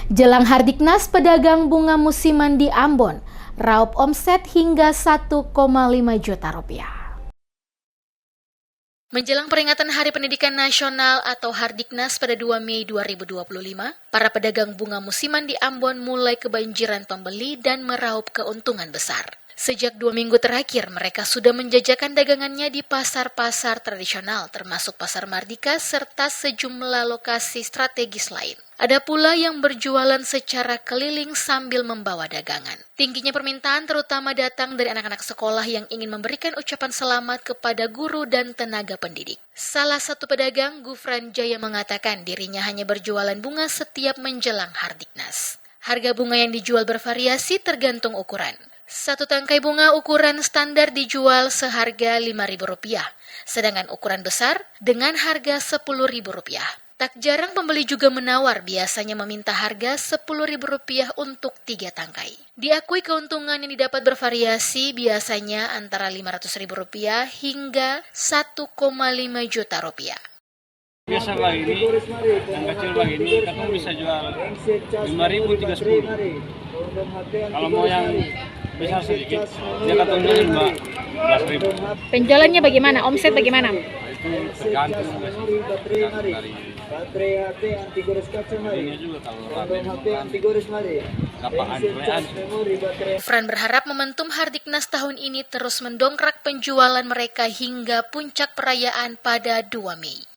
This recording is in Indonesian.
Jelang Hardiknas, pedagang bunga musiman di Ambon raup omset hingga 1,5 juta rupiah. Menjelang peringatan Hari Pendidikan Nasional atau Hardiknas pada 2 Mei 2025, para pedagang bunga musiman di Ambon mulai kebanjiran pembeli dan meraup keuntungan besar. Sejak 2 minggu terakhir, mereka sudah menjajakan dagangannya di pasar-pasar tradisional, termasuk Pasar Mardika, serta sejumlah lokasi strategis lain. Ada pula yang berjualan secara keliling sambil membawa dagangan. Tingginya permintaan terutama datang dari anak-anak sekolah yang ingin memberikan ucapan selamat kepada guru dan tenaga pendidik. Salah satu pedagang, Gufran Jaya, mengatakan dirinya hanya berjualan bunga setiap menjelang Hardiknas. Harga bunga yang dijual bervariasi tergantung ukuran. Satu tangkai bunga ukuran standar dijual seharga Rp5.000, sedangkan ukuran besar dengan harga Rp10.000. Tak jarang pembeli juga menawar, biasanya meminta harga Rp10.000 untuk 3 tangkai. Diakui keuntungan yang didapat bervariasi, biasanya antara Rp500.000 hingga Rp1,5 juta. Biasa begini, yang kecil begini, kakak bisa jual 5.000, 310. Kalau mau yang besar sedikit, dia katanya 15.000. Penjualannya bagaimana? Omset bagaimana? Itu tergantung dari ini juga kalau Fran berharap momentum Hardiknas tahun ini terus mendongkrak penjualan mereka hingga puncak perayaan pada 2 Mei.